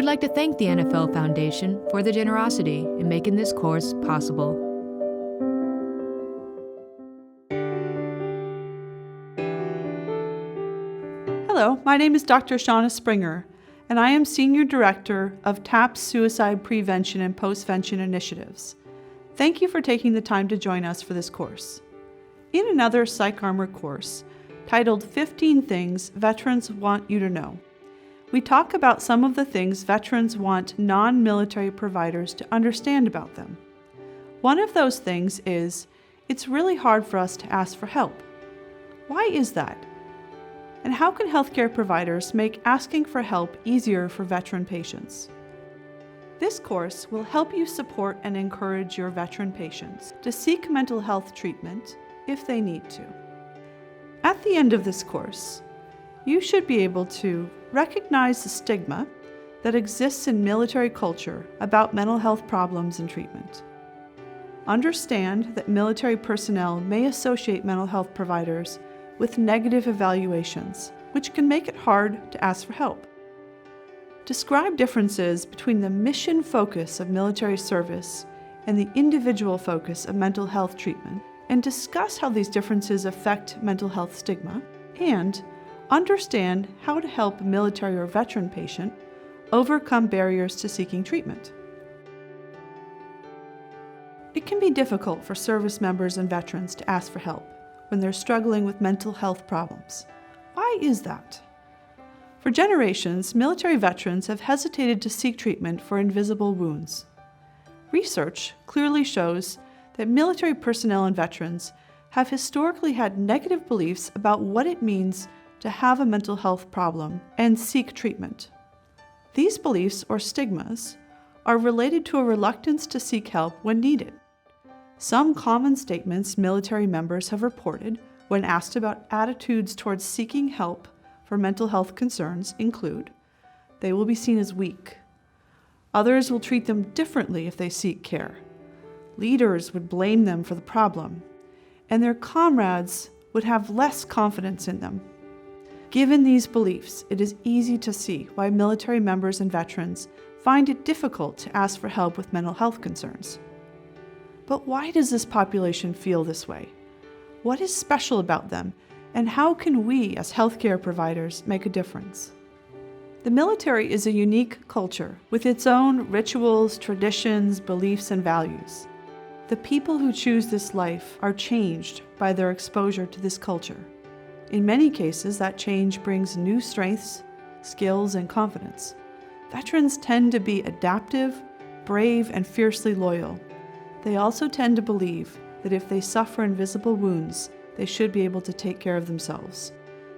like to thank the NFL Foundation for their generosity in making this course possible. Hello, my name is Dr. Shauna Springer, and I am Senior Director of TAP's Suicide Prevention and Postvention Initiatives. Thank you for taking the time to join us for this course. In another PsychArmor course, titled 15 Things Veterans Want You to Know, we talk about some of the things veterans want non-military providers to understand about them. One of those things is, it's really hard for us to ask for help. Why is that? And how can healthcare providers make asking for help easier for veteran patients? This course will help you support and encourage your veteran patients to seek mental health treatment if they need to. At the end of this course, you should be able to recognize the stigma that exists in military culture about mental health problems and treatment. Understand that military personnel may associate mental health providers with negative evaluations, which can make it hard to ask for help. Describe differences between the mission focus of military service and the individual focus of mental health treatment, and discuss how these differences affect mental health stigma, and understand how to help a military or veteran patient overcome barriers to seeking treatment. It can be difficult for service members and veterans to ask for help when they're struggling with mental health problems. Why is that? For generations, military veterans have hesitated to seek treatment for invisible wounds. Research clearly shows that military personnel and veterans have historically had negative beliefs about what it means to have a mental health problem and seek treatment. These beliefs, or stigmas, are related to a reluctance to seek help when needed. Some common statements military members have reported when asked about attitudes towards seeking help for mental health concerns include, they will be seen as weak. Others will treat them differently if they seek care. Leaders would blame them for the problem, and their comrades would have less confidence in them. Given these beliefs, it is easy to see why military members and veterans find it difficult to ask for help with mental health concerns. But why does this population feel this way? What is special about them, and how can we as healthcare providers make a difference? The military is a unique culture with its own rituals, traditions, beliefs, and values. The people who choose this life are changed by their exposure to this culture. In many cases, that change brings new strengths, skills, and confidence. Veterans tend to be adaptive, brave, and fiercely loyal. They also tend to believe that if they suffer invisible wounds, they should be able to take care of themselves.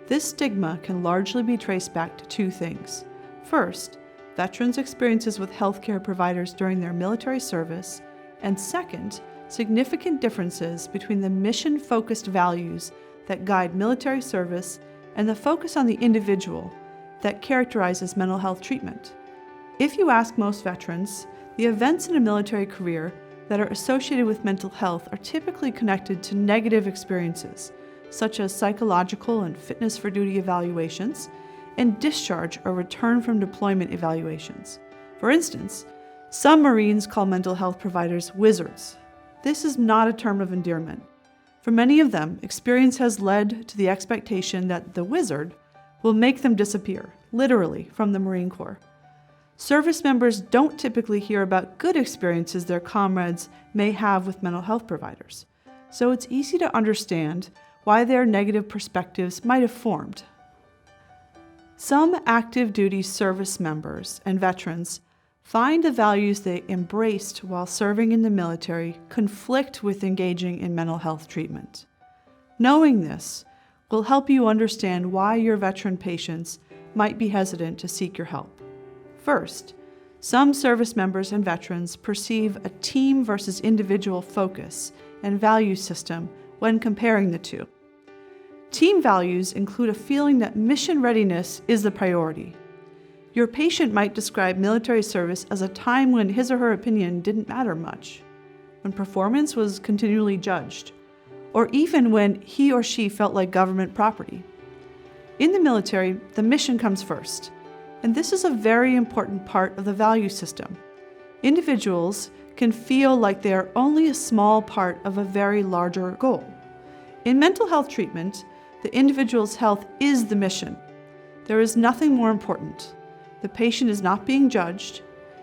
This stigma can largely be traced back to two things. First, veterans' experiences with healthcare providers during their military service, and second, significant differences between the mission-focused values that guide military service and the focus on the individual that characterizes mental health treatment. If you ask most veterans, the events in a military career that are associated with mental health are typically connected to negative experiences, such as psychological and fitness for duty evaluations, and discharge or return from deployment evaluations. For instance, some Marines call mental health providers wizards. This is not a term of endearment. For many of them, experience has led to the expectation that the wizard will make them disappear, literally, from the Marine Corps. Service members don't typically hear about good experiences their comrades may have with mental health providers, so it's easy to understand why their negative perspectives might have formed. Some active duty service members and veterans find the values they embraced while serving in the military conflict with engaging in mental health treatment. Knowing this will help you understand why your veteran patients might be hesitant to seek your help. First, some service members and veterans perceive a team versus individual focus and value system when comparing the two. Team values include a feeling that mission readiness is the priority. Your patient might describe military service as a time when his or her opinion didn't matter much, when performance was continually judged, or even when he or she felt like government property. In the military, the mission comes first, And this is a very important part of the value system. Individuals can feel like they are only a small part of a very larger goal. In mental health treatment, the individual's health is the mission. There is nothing more important. The patient is not being judged,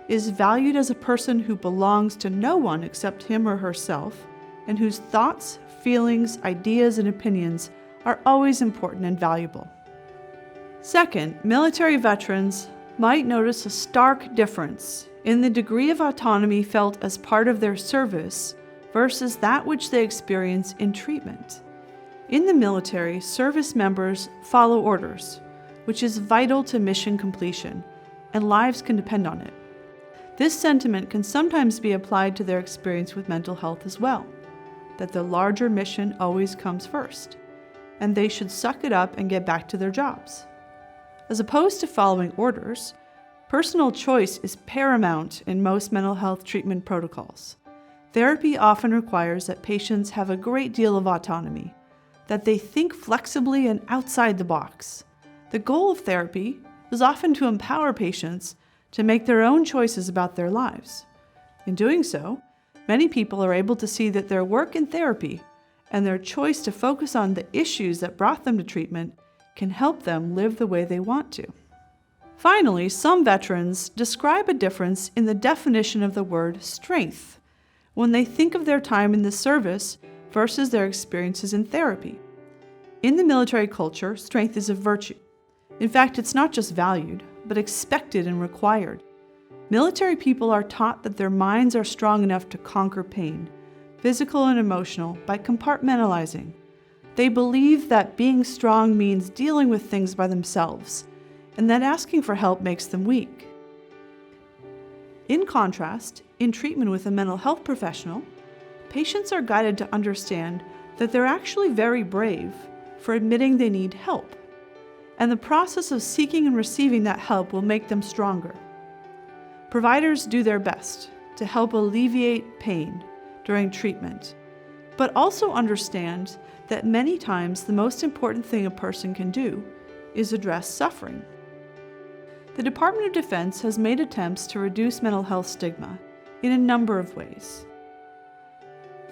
is valued as a person who belongs to no one except him or herself, and whose thoughts, feelings, ideas, and opinions are always important and valuable. Second, military veterans might notice a stark difference in the degree of autonomy felt as part of their service versus that which they experience in treatment. In the military, service members follow orders, which is vital to mission completion, and lives can depend on it. This sentiment can sometimes be applied to their experience with mental health as well, that the larger mission always comes first, and they should suck it up and get back to their jobs. As opposed to following orders, personal choice is paramount in most mental health treatment protocols. Therapy often requires that patients have a great deal of autonomy, that they think flexibly and outside the box. The goal of therapy is often to empower patients to make their own choices about their lives. In doing so, many people are able to see that their work in therapy and their choice to focus on the issues that brought them to treatment can help them live the way they want to. Finally, some veterans describe a difference in the definition of the word strength when they think of their time in the service versus their experiences in therapy. In the military culture, strength is a virtue. In fact, it's not just valued, but expected and required. Military people are taught that their minds are strong enough to conquer pain, physical and emotional, by compartmentalizing. They believe that being strong means dealing with things by themselves, and that asking for help makes them weak. In contrast, in treatment with a mental health professional, patients are guided to understand that they're actually very brave for admitting they need help, and the process of seeking and receiving that help will make them stronger. Providers do their best to help alleviate pain during treatment, but also understand that many times the most important thing a person can do is address suffering. The Department of Defense has made attempts to reduce mental health stigma in a number of ways.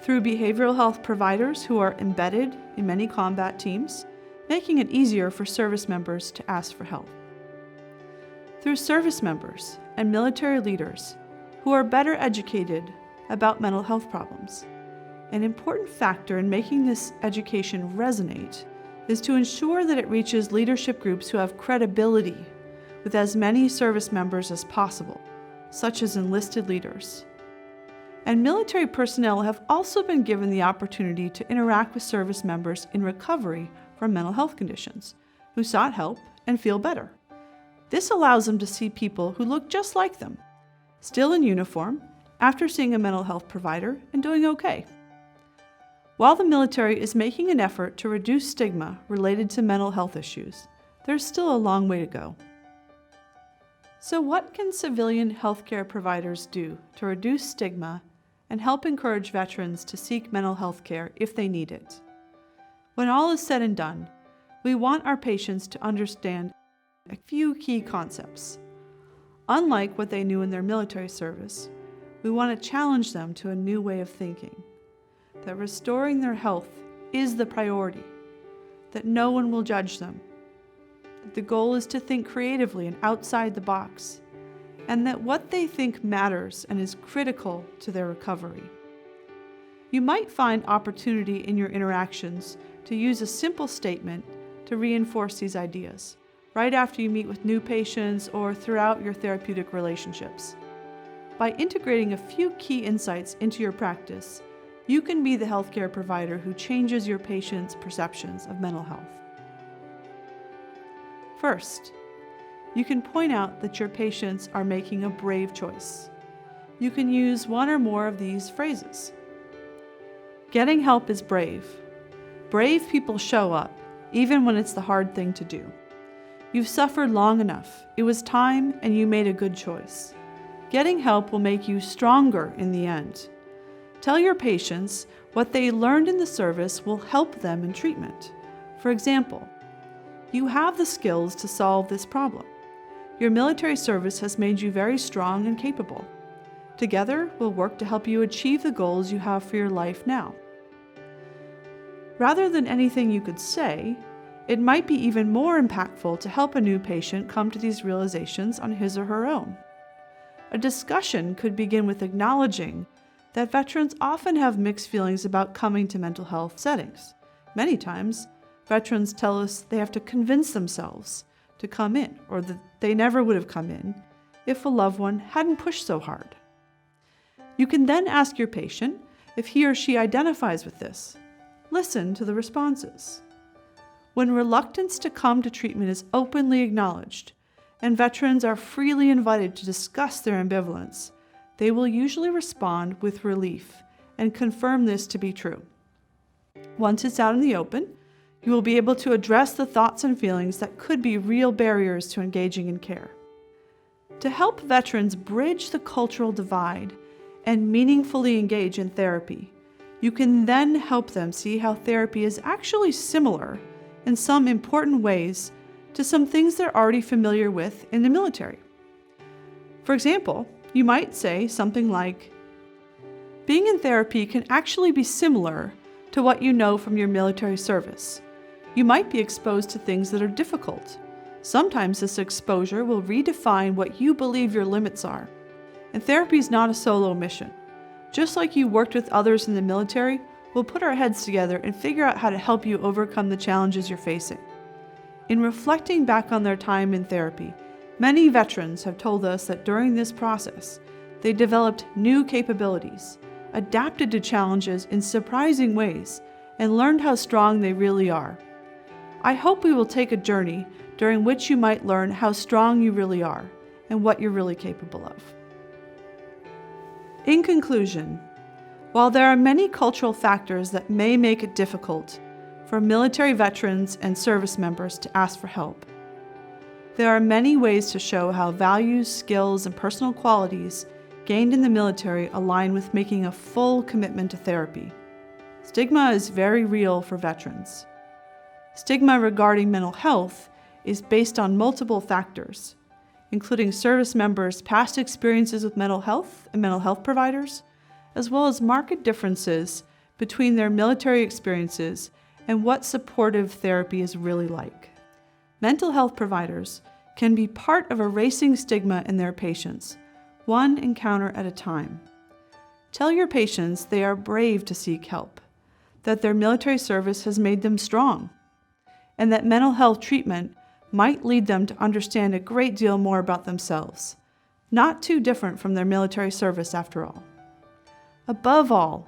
Through behavioral health providers who are embedded in many combat teams, making it easier for service members to ask for help. Through service members and military leaders who are better educated about mental health problems. An important factor in making this education resonate is to ensure that it reaches leadership groups who have credibility with as many service members as possible, such as enlisted leaders. And military personnel have also been given the opportunity to interact with service members in recovery from mental health conditions, who sought help and feel better. This allows them to see people who look just like them, still in uniform, after seeing a mental health provider and doing okay. While the military is making an effort to reduce stigma related to mental health issues, there's still a long way to go. So what can civilian healthcare providers do to reduce stigma and help encourage veterans to seek mental health care if they need it? When all is said and done, we want our patients to understand a few key concepts. Unlike what they knew in their military service, we want to challenge them to a new way of thinking, that restoring their health is the priority, that no one will judge them, that the goal is to think creatively and outside the box, and that what they think matters and is critical to their recovery. You might find opportunity in your interactions to use a simple statement to reinforce these ideas, right after you meet with new patients or throughout your therapeutic relationships. By integrating a few key insights into your practice, you can be the healthcare provider who changes your patients' perceptions of mental health. First, you can point out that your patients are making a brave choice. You can use one or more of these phrases. Getting help is brave. Brave people show up, even when it's the hard thing to do. You've suffered long enough. It was time, and you made a good choice. Getting help will make you stronger in the end. Tell your patients what they learned in the service will help them in treatment. For example, you have the skills to solve this problem. Your military service has made you very strong and capable. Together, we'll work to help you achieve the goals you have for your life now. Rather than anything you could say, it might be even more impactful to help a new patient come to these realizations on his or her own. A discussion could begin with acknowledging that veterans often have mixed feelings about coming to mental health settings. Many times, veterans tell us they have to convince themselves to come in, or that they never would have come in if a loved one hadn't pushed so hard. You can then ask your patient if he or she identifies with this. Listen to the responses. When reluctance to come to treatment is openly acknowledged, and veterans are freely invited to discuss their ambivalence, they will usually respond with relief and confirm this to be true. Once it's out in the open, you will be able to address the thoughts and feelings that could be real barriers to engaging in care. To help veterans bridge the cultural divide and meaningfully engage in therapy, you can then help them see how therapy is actually similar in some important ways to some things they're already familiar with in the military. For example, you might say something like, "Being in therapy can actually be similar to what you know from your military service. You might be exposed to things that are difficult. Sometimes this exposure will redefine what you believe your limits are. And therapy is not a solo mission. Just like you worked with others in the military, we'll put our heads together and figure out how to help you overcome the challenges you're facing." In reflecting back on their time in therapy, many veterans have told us that during this process, they developed new capabilities, adapted to challenges in surprising ways, and learned how strong they really are. I hope we will take a journey during which you might learn how strong you really are and what you're really capable of. In conclusion, while there are many cultural factors that may make it difficult for military veterans and service members to ask for help, there are many ways to show how values, skills, and personal qualities gained in the military align with making a full commitment to therapy. Stigma is very real for veterans. Stigma regarding mental health is based on multiple factors, including service members' past experiences with mental health and mental health providers, as well as marked differences between their military experiences and what supportive therapy is really like. Mental health providers can be part of erasing stigma in their patients, one encounter at a time. Tell your patients they are brave to seek help, that their military service has made them strong, and that mental health treatment might lead them to understand a great deal more about themselves, not too different from their military service after all. Above all,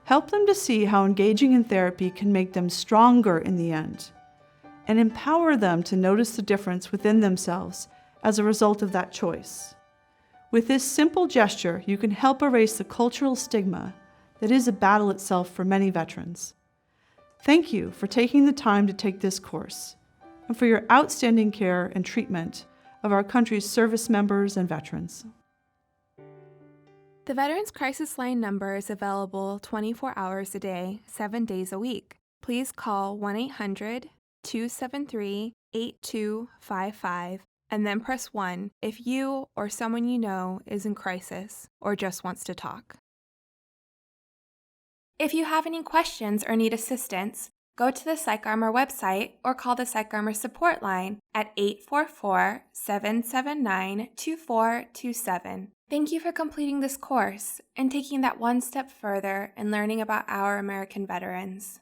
help them to see how engaging in therapy can make them stronger in the end, and empower them to notice the difference within themselves as a result of that choice. With this simple gesture, you can help erase the cultural stigma that is a battle itself for many veterans. Thank you for taking the time to take this course, and for your outstanding care and treatment of our country's service members and veterans. The Veterans Crisis Line number is available 24 hours a day, 7 days a week. Please call 1-800-273-8255 and then press 1 if you or someone you know is in crisis or just wants to talk. If you have any questions or need assistance, go to the PsychArmor website or call the PsychArmor support line at 844-779-2427. Thank you for completing this course and taking that one step further in learning about our American veterans.